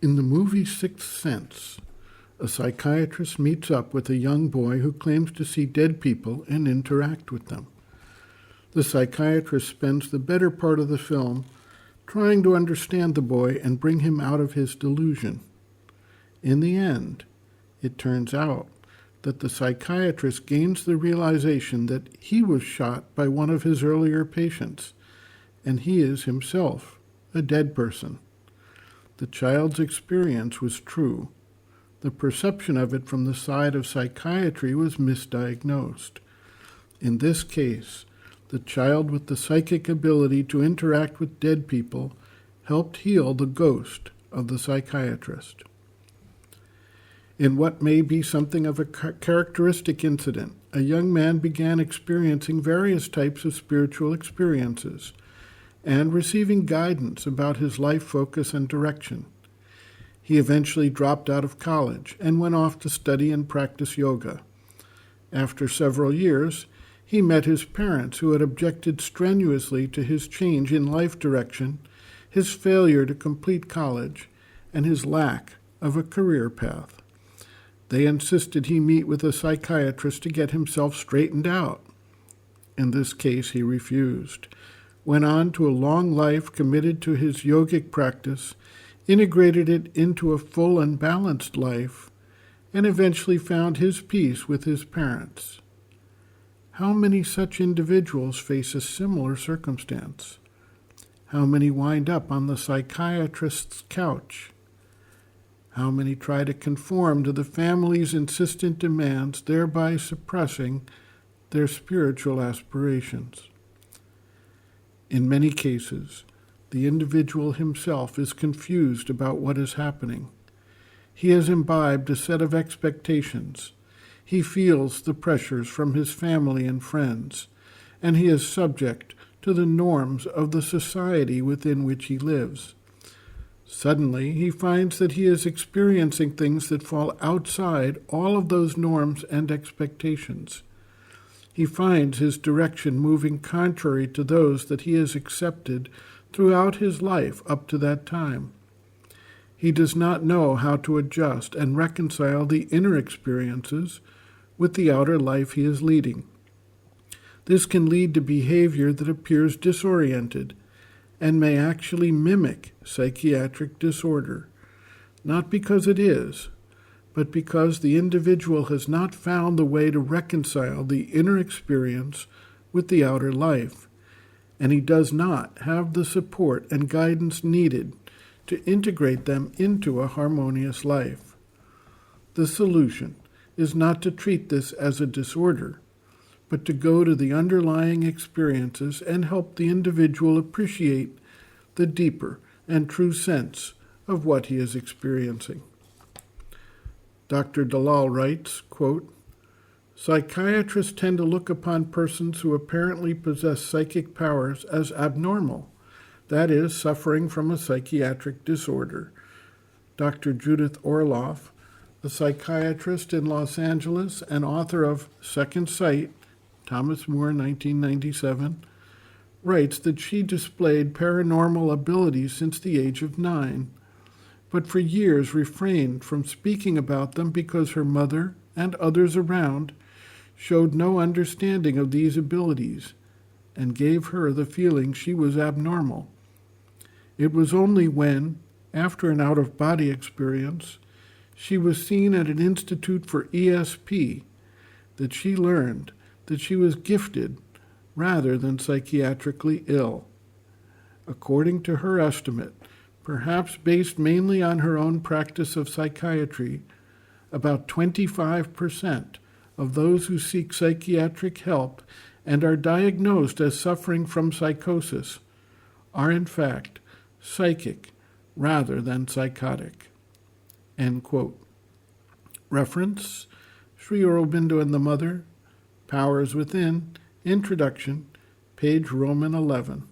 In the movie Sixth Sense, a psychiatrist meets up with a young boy who claims to see dead people and interact with them. The psychiatrist spends the better part of the film trying to understand the boy and bring him out of his delusion. In the end, it turns out that the psychiatrist gains the realization that he was shot by one of his earlier patients, and he is himself a dead person. The child's experience was true. The perception of it from the side of psychiatry was misdiagnosed. In this case, the child with the psychic ability to interact with dead people helped heal the ghost of the psychiatrist. In what may be something of a characteristic incident, a young man began experiencing various types of spiritual experiences and receiving guidance about his life focus and direction. He eventually dropped out of college and went off to study and practice yoga. After several years, he met his parents, who had objected strenuously to his change in life direction, his failure to complete college, and his lack of a career path. They insisted he meet with a psychiatrist to get himself straightened out. In this case, he refused, went on to a long life committed to his yogic practice, integrated it into a full and balanced life, and eventually found his peace with his parents. How many such individuals face a similar circumstance? How many wind up on the psychiatrist's couch? How many try to conform to the family's insistent demands, thereby suppressing their spiritual aspirations? In many cases, the individual himself is confused about what is happening. He has imbibed a set of expectations. He feels the pressures from his family and friends, and he is subject to the norms of the society within which he lives. Suddenly, he finds that he is experiencing things that fall outside all of those norms and expectations. He finds his direction moving contrary to those that he has accepted throughout his life up to that time. He does not know how to adjust and reconcile the inner experiences with the outer life he is leading. This can lead to behavior that appears disoriented and may actually mimic psychiatric disorder, not because it is, but because the individual has not found the way to reconcile the inner experience with the outer life, and he does not have the support and guidance needed to integrate them into a harmonious life. The solution is not to treat this as a disorder, but to go to the underlying experiences and help the individual appreciate the deeper and true sense of what he is experiencing. Dr. Dalal writes, quote, "Psychiatrists tend to look upon persons who apparently possess psychic powers as abnormal, that is, suffering from a psychiatric disorder." Dr. Judith Orloff, a psychiatrist in Los Angeles and author of Second Sight, Thomas Moore, 1997, writes that she displayed paranormal abilities since the age of 9, but for years refrained from speaking about them because her mother and others around showed no understanding of these abilities and gave her the feeling she was abnormal. It was only when, after an out-of-body experience, she was seen at an institute for ESP that she learned that she was gifted rather than psychiatrically ill. According to her estimate, perhaps based mainly on her own practice of psychiatry, about 25% of those who seek psychiatric help and are diagnosed as suffering from psychosis are in fact psychic rather than psychotic. End quote. Reference, Sri Aurobindo and the Mother, Powers Within, Introduction, page Roman 11.